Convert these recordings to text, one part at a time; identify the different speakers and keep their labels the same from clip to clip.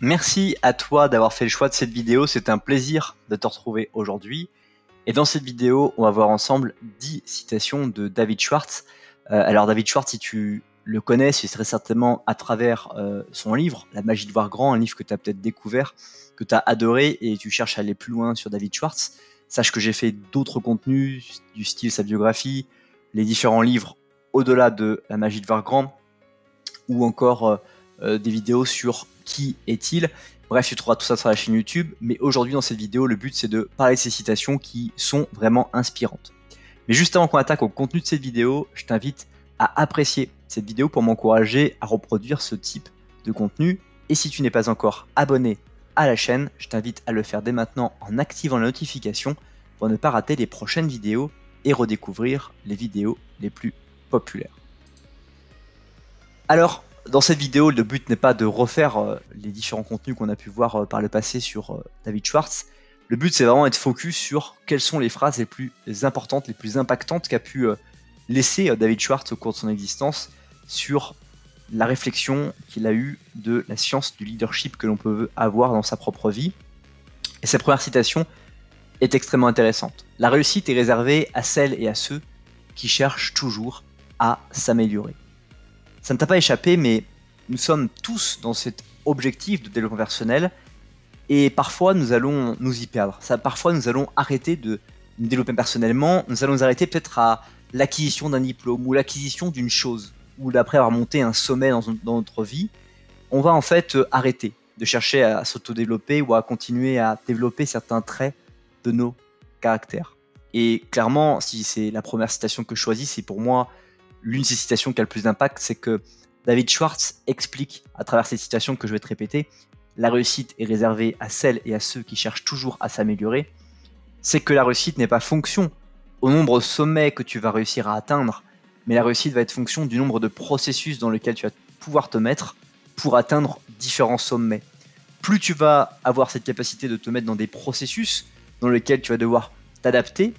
Speaker 1: Merci à toi d'avoir fait le choix de cette vidéo, c'est un plaisir de te retrouver aujourd'hui. Et dans cette vidéo, on va voir ensemble 10 citations de David Schwartz. Alors David Schwartz, si tu le connais, c'est très certainement à travers son livre, La magie de voir grand, un livre que tu as peut-être découvert, que tu as adoré et tu cherches à aller plus loin sur David Schwartz. Sache que j'ai fait d'autres contenus du style sa biographie, les différents livres au-delà de La magie de voir grand, ou encore des vidéos sur qui est-il. Bref, tu trouveras tout ça sur la chaîne YouTube, mais aujourd'hui dans cette vidéo, le but c'est de parler de ces citations qui sont vraiment inspirantes. Mais juste avant qu'on attaque au contenu de cette vidéo, je t'invite à apprécier cette vidéo pour m'encourager à reproduire ce type de contenu. Et si tu n'es pas encore abonné à la chaîne, je t'invite à le faire dès maintenant en activant la notification pour ne pas rater les prochaines vidéos et redécouvrir les vidéos les plus populaires. Alors, dans cette vidéo, le but n'est pas de refaire les différents contenus qu'on a pu voir par le passé sur David Schwartz. Le but, c'est vraiment d'être focus sur quelles sont les phrases les plus importantes, les plus impactantes qu'a pu laisser David Schwartz au cours de son existence sur la réflexion qu'il a eue de la science du leadership que l'on peut avoir dans sa propre vie. Et sa première citation est extrêmement intéressante. La réussite est réservée à celles et à ceux qui cherchent toujours à s'améliorer. Ça ne t'a pas échappé, mais nous sommes tous dans cet objectif de développement personnel et parfois nous allons nous y perdre. Parfois nous allons arrêter de nous développer personnellement, nous allons nous arrêter peut-être à l'acquisition d'un diplôme ou l'acquisition d'une chose, ou d'après avoir monté un sommet dans notre vie, on va en fait arrêter de chercher à s'auto-développer ou à continuer à développer certains traits de nos caractères. Et clairement, si c'est la première citation que je choisis, c'est pour moi l'une de ces citations qui a le plus d'impact, c'est que David Schwartz explique à travers ces citations que je vais te répéter, la réussite est réservée à celles et à ceux qui cherchent toujours à s'améliorer. C'est que la réussite n'est pas fonction au nombre de sommets que tu vas réussir à atteindre, mais la réussite va être fonction du nombre de processus dans lesquels tu vas pouvoir te mettre pour atteindre différents sommets. Plus tu vas avoir cette capacité de te mettre dans des processus dans lesquels tu vas devoir t'adapter,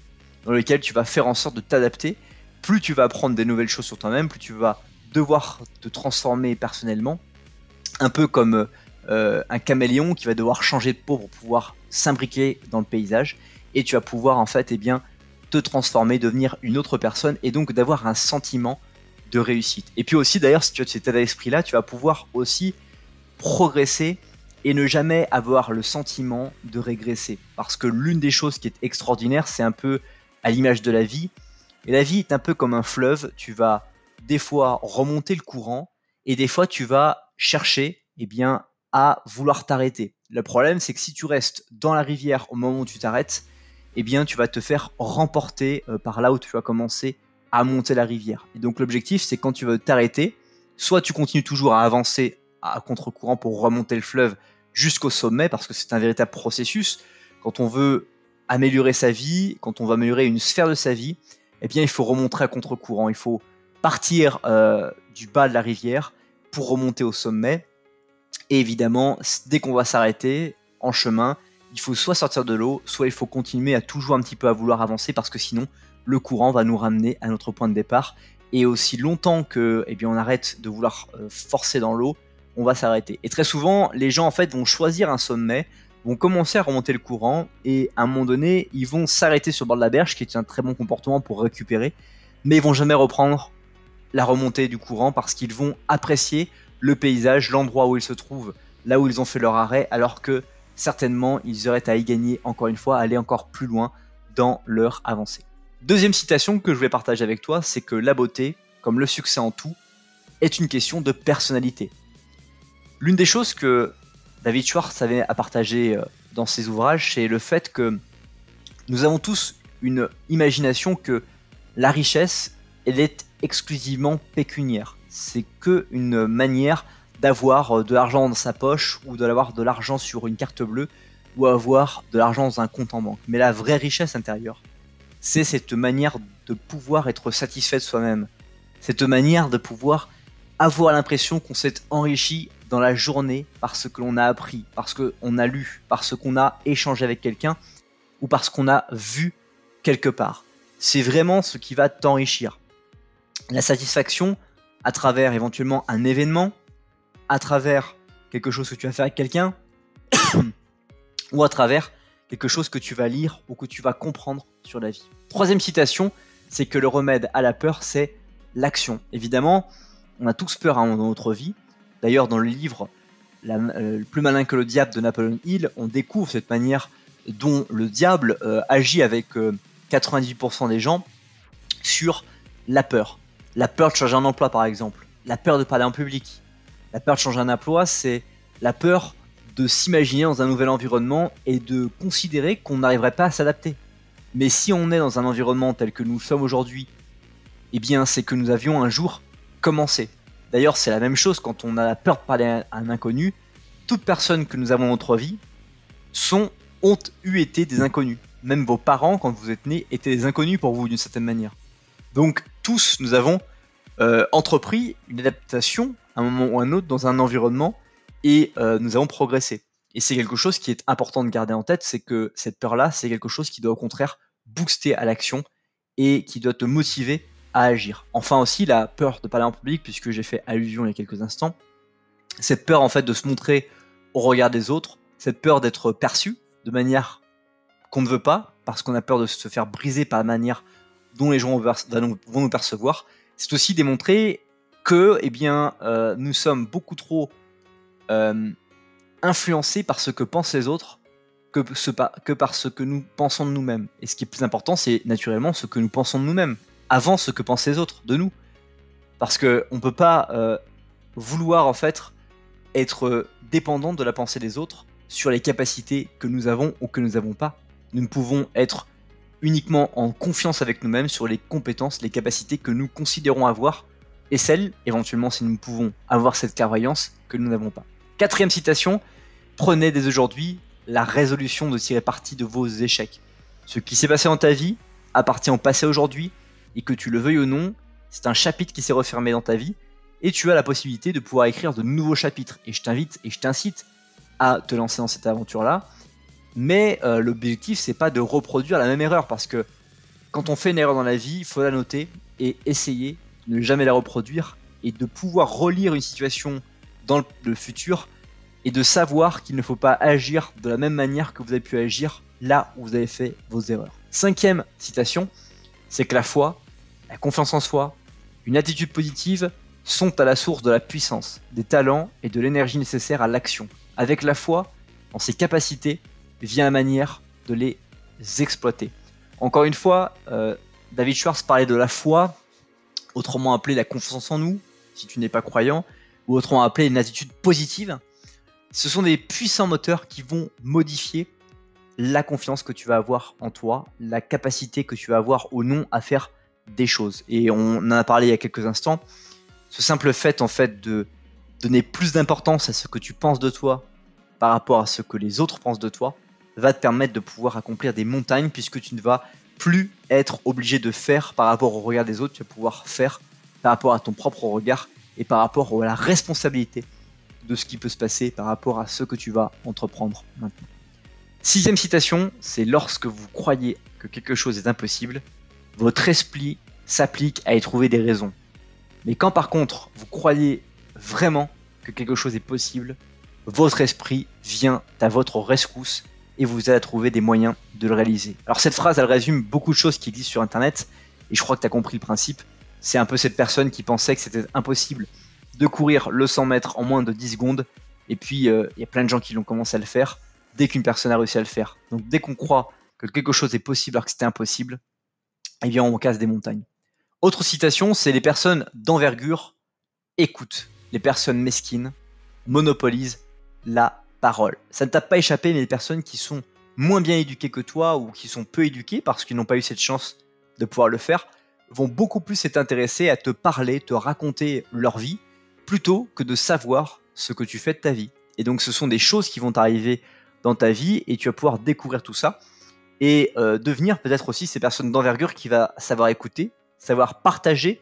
Speaker 1: dans lesquels tu vas faire en sorte de t'adapter, plus tu vas apprendre des nouvelles choses sur toi-même, plus tu vas devoir te transformer personnellement, un peu comme un caméléon qui va devoir changer de peau pour pouvoir s'imbriquer dans le paysage, et tu vas pouvoir en fait te transformer, devenir une autre personne, et donc d'avoir un sentiment de réussite. Et puis aussi d'ailleurs, si tu as cet état d'esprit-là, tu vas pouvoir aussi progresser et ne jamais avoir le sentiment de régresser. Parce que l'une des choses qui est extraordinaire, c'est un peu à l'image de la vie, et la vie est un peu comme un fleuve, tu vas des fois remonter le courant et des fois tu vas chercher à vouloir t'arrêter. Le problème c'est que si tu restes dans la rivière au moment où tu t'arrêtes, tu vas te faire remporter par là où tu vas commencer à monter la rivière. Et donc l'objectif c'est quand tu veux t'arrêter, soit tu continues toujours à avancer à contre-courant pour remonter le fleuve jusqu'au sommet parce que c'est un véritable processus. Quand on veut améliorer sa vie, quand on veut améliorer une sphère de sa vie, il faut remonter à contre-courant, il faut partir du bas de la rivière pour remonter au sommet. Et évidemment, dès qu'on va s'arrêter en chemin, il faut soit sortir de l'eau, soit il faut continuer à toujours un petit peu à vouloir avancer parce que sinon, le courant va nous ramener à notre point de départ. Et aussi longtemps que on arrête de vouloir forcer dans l'eau, on va s'arrêter. Et très souvent, les gens en fait vont choisir un sommet, vont commencer à remonter le courant et à un moment donné, ils vont s'arrêter sur le bord de la berge, qui est un très bon comportement pour récupérer, mais ils vont jamais reprendre la remontée du courant parce qu'ils vont apprécier le paysage, l'endroit où ils se trouvent, là où ils ont fait leur arrêt, alors que certainement ils auraient à y gagner encore une fois, à aller encore plus loin dans leur avancée. Deuxième citation que je voulais partager avec toi, c'est que la beauté, comme le succès en tout, est une question de personnalité. L'une des choses que David Schwartz avait à partager dans ses ouvrages, c'est le fait que nous avons tous une imagination que la richesse, elle est exclusivement pécuniaire. C'est qu'une manière d'avoir de l'argent dans sa poche ou d'avoir de l'argent sur une carte bleue ou avoir de l'argent dans un compte en banque. Mais la vraie richesse intérieure, c'est cette manière de pouvoir être satisfait de soi-même. Cette manière de pouvoir avoir l'impression qu'on s'est enrichi dans la journée parce que l'on a appris, parce qu'on a lu, parce qu'on a échangé avec quelqu'un ou parce qu'on a vu quelque part. C'est vraiment ce qui va t'enrichir. La satisfaction à travers éventuellement un événement, à travers quelque chose que tu vas faire avec quelqu'un, ou à travers quelque chose que tu vas lire ou que tu vas comprendre sur la vie. Troisième citation, c'est que le remède à la peur, c'est l'action. Évidemment, on a tous peur dans notre vie. D'ailleurs, dans le livre Plus malin que le diable de Napoleon Hill, on découvre cette manière dont le diable agit avec 90% des gens sur la peur. La peur de changer un emploi, par exemple. La peur de parler en public. La peur de changer un emploi, c'est la peur de s'imaginer dans un nouvel environnement et de considérer qu'on n'arriverait pas à s'adapter. Mais si on est dans un environnement tel que nous sommes aujourd'hui, eh bien c'est que nous avions un jour commencé. D'ailleurs, c'est la même chose quand on a la peur de parler à un inconnu. Toutes personnes que nous avons dans notre vie ont été des inconnus. Même vos parents, quand vous êtes nés, étaient des inconnus pour vous d'une certaine manière. Donc tous, nous avons entrepris une adaptation à un moment ou à un autre dans un environnement et nous avons progressé. Et c'est quelque chose qui est important de garder en tête, c'est que cette peur-là, c'est quelque chose qui doit au contraire booster à l'action et qui doit te motiver à agir. Enfin aussi, la peur de parler en public, puisque j'ai fait allusion il y a quelques instants, cette peur en fait de se montrer au regard des autres, cette peur d'être perçu de manière qu'on ne veut pas, parce qu'on a peur de se faire briser par la manière dont les gens vont nous percevoir, c'est aussi démontrer que nous sommes beaucoup trop influencés par ce que pensent les autres que par ce que nous pensons de nous-mêmes. Et ce qui est plus important, c'est naturellement ce que nous pensons de nous-mêmes, avant ce que pensent les autres de nous. Parce qu'on ne peut pas vouloir en fait être dépendant de la pensée des autres sur les capacités que nous avons ou que nous n'avons pas. Nous ne pouvons être uniquement en confiance avec nous-mêmes sur les compétences, les capacités que nous considérons avoir, et celles, éventuellement, si nous pouvons avoir cette clairvoyance, que nous n'avons pas. Quatrième citation, prenez dès aujourd'hui la résolution de tirer parti de vos échecs. Ce qui s'est passé dans ta vie appartient au passé aujourd'hui, et que tu le veuilles ou non, c'est un chapitre qui s'est refermé dans ta vie, et tu as la possibilité de pouvoir écrire de nouveaux chapitres. Et je t'invite et je t'incite à te lancer dans cette aventure-là. Mais l'objectif, c'est pas de reproduire la même erreur, parce que quand on fait une erreur dans la vie, il faut la noter et essayer de ne jamais la reproduire et de pouvoir relire une situation dans le futur et de savoir qu'il ne faut pas agir de la même manière que vous avez pu agir là où vous avez fait vos erreurs. Cinquième citation, c'est que la foi, la confiance en soi, une attitude positive sont à la source de la puissance, des talents et de l'énergie nécessaire à l'action. Avec la foi, en ses capacités, vient la manière de les exploiter. Encore une fois, David Schwartz parlait de la foi, autrement appelée la confiance en nous, si tu n'es pas croyant, ou autrement appelée une attitude positive. Ce sont des puissants moteurs qui vont modifier la confiance que tu vas avoir en toi, la capacité que tu vas avoir ou non à faire des choses. Et on en a parlé il y a quelques instants. Ce simple fait en fait de donner plus d'importance à ce que tu penses de toi par rapport à ce que les autres pensent de toi va te permettre de pouvoir accomplir des montagnes, puisque tu ne vas plus être obligé de faire par rapport au regard des autres, tu vas pouvoir faire par rapport à ton propre regard et par rapport à la responsabilité de ce qui peut se passer par rapport à ce que tu vas entreprendre maintenant. Sixième citation, c'est lorsque vous croyez que quelque chose est impossible, votre esprit s'applique à y trouver des raisons. Mais quand par contre vous croyez vraiment que quelque chose est possible, votre esprit vient à votre rescousse et vous allez trouver des moyens de le réaliser. Alors cette phrase, elle résume beaucoup de choses qui existent sur Internet, et je crois que tu as compris le principe. C'est un peu cette personne qui pensait que c'était impossible de courir le 100 mètres en moins de 10 secondes, et puis il y a plein de gens qui l'ont commencé à le faire dès qu'une personne a réussi à le faire. Donc dès qu'on croit que quelque chose est possible alors que c'était impossible, eh bien on casse des montagnes. Autre citation, c'est les personnes d'envergure écoutent. Les personnes mesquines monopolisent la parole. Ça ne t'a pas échappé, mais les personnes qui sont moins bien éduquées que toi ou qui sont peu éduquées parce qu'ils n'ont pas eu cette chance de pouvoir le faire, vont beaucoup plus s'être intéressés à te parler, te raconter leur vie, plutôt que de savoir ce que tu fais de ta vie. Et donc ce sont des choses qui vont t'arriver dans ta vie et tu vas pouvoir découvrir tout ça et devenir peut-être aussi ces personnes d'envergure qui va savoir écouter, savoir partager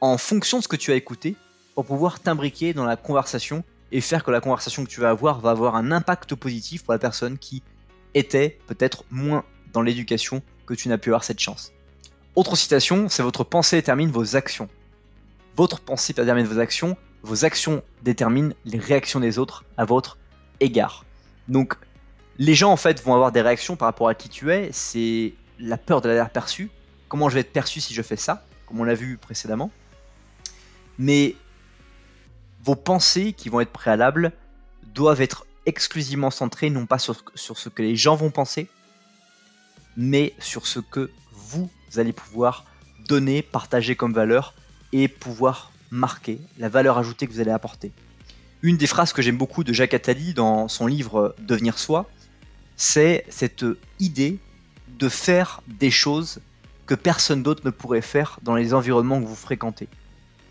Speaker 1: en fonction de ce que tu as écouté pour pouvoir t'imbriquer dans la conversation et faire que la conversation que tu vas avoir un impact positif pour la personne qui était peut-être moins dans l'éducation que tu n'as pu avoir cette chance. Autre citation, c'est votre pensée détermine vos actions. Votre pensée détermine vos actions. vos actions déterminent les réactions des autres à votre égard. Donc, les gens en fait vont avoir des réactions par rapport à qui tu es. C'est la peur de l'air perçu. Comment je vais être perçu si je fais ça, comme on l'a vu précédemment. Mais vos pensées qui vont être préalables doivent être exclusivement centrées non pas sur ce que les gens vont penser, mais sur ce que vous allez pouvoir donner, partager comme valeur et pouvoir marquer la valeur ajoutée que vous allez apporter. Une des phrases que j'aime beaucoup de Jacques Attali dans son livre Devenir soi, c'est cette idée de faire des choses que personne d'autre ne pourrait faire dans les environnements que vous fréquentez.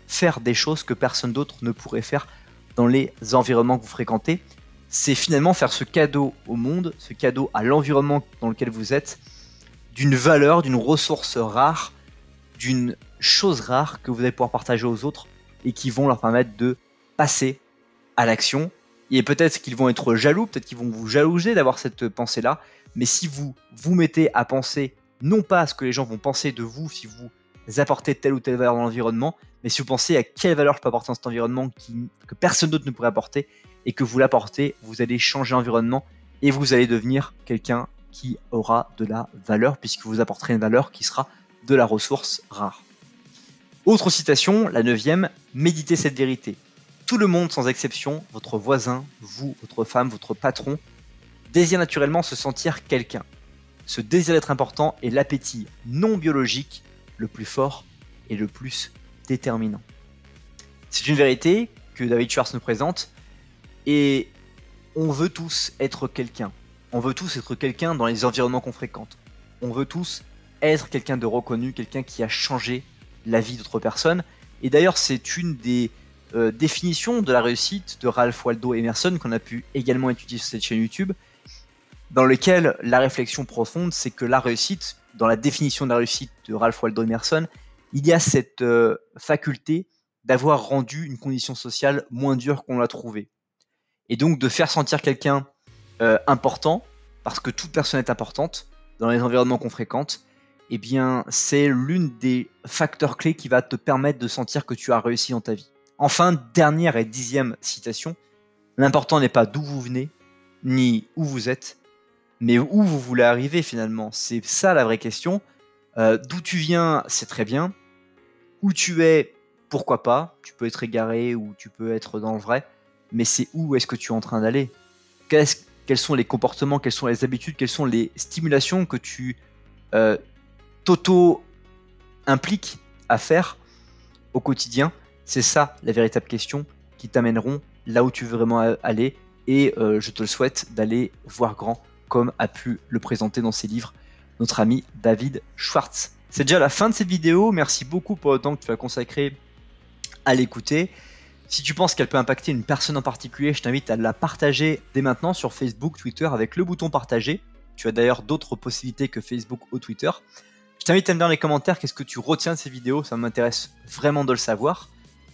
Speaker 1: Faire des choses que personne d'autre ne pourrait faire dans les environnements que vous fréquentez, c'est finalement faire ce cadeau au monde, ce cadeau à l'environnement dans lequel vous êtes, d'une valeur, d'une ressource rare, d'une chose rare que vous allez pouvoir partager aux autres et qui vont leur permettre de passer à l'action. Et peut-être qu'ils vont être jaloux, peut-être qu'ils vont vous jalouser d'avoir cette pensée-là, mais si vous vous mettez à penser non pas à ce que les gens vont penser de vous si vous apportez telle ou telle valeur dans l'environnement, mais si vous pensez à quelle valeur je peux apporter dans cet environnement que personne d'autre ne pourrait apporter, et que vous l'apportez, vous allez changer l'environnement et vous allez devenir quelqu'un qui aura de la valeur, puisque vous apporterez une valeur qui sera de la ressource rare. Autre citation, la 9e, méditez cette vérité. Tout le monde, sans exception, votre voisin, vous, votre femme, votre patron, désire naturellement se sentir quelqu'un. Ce désir d'être important est l'appétit non biologique le plus fort et le plus déterminant. C'est une vérité que David Schwartz nous présente, et on veut tous être quelqu'un. On veut tous être quelqu'un dans les environnements qu'on fréquente. On veut tous être quelqu'un de reconnu, quelqu'un qui a changé la vie d'autres personnes. Et d'ailleurs, c'est une des définitions de la réussite de Ralph Waldo Emerson qu'on a pu également étudier sur cette chaîne YouTube, dans lequel la réflexion profonde, c'est que la réussite, dans la définition de la réussite de Ralph Waldo Emerson, il y a cette faculté d'avoir rendu une condition sociale moins dure qu'on l'a trouvée. Et donc de faire sentir quelqu'un important, parce que toute personne est importante dans les environnements qu'on fréquente, eh bien c'est l'une des facteurs clés qui va te permettre de sentir que tu as réussi dans ta vie. Enfin, dernière et 10e citation, l'important n'est pas d'où vous venez, ni où vous êtes, mais où vous voulez arriver finalement. C'est ça la vraie question. D'où tu viens, c'est très bien. Où tu es, pourquoi pas. Tu peux être égaré ou tu peux être dans le vrai. Mais c'est où est-ce que tu es en train d'aller? Quels sont les comportements, quelles sont les habitudes, quelles sont les stimulations que tu t'auto-impliques à faire au quotidien? C'est ça la véritable question qui t'amèneront là où tu veux vraiment aller. Et je te le souhaite d'aller voir grand, comme a pu le présenter dans ses livres notre ami David Schwartz. C'est déjà la fin de cette vidéo. Merci beaucoup pour le temps que tu as consacré à l'écouter. Si tu penses qu'elle peut impacter une personne en particulier, je t'invite à la partager dès maintenant sur Facebook, Twitter avec le bouton partager. Tu as d'ailleurs d'autres possibilités que Facebook ou Twitter. Je t'invite à me dire dans les commentaires qu'est-ce que tu retiens de ces vidéos, ça m'intéresse vraiment de le savoir.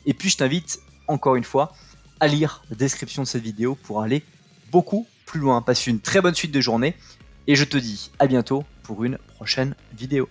Speaker 1: Et puis je t'invite encore une fois à lire la description de cette vidéo pour aller beaucoup plus loin. Passe une très bonne suite de journée et je te dis à bientôt pour une prochaine vidéo.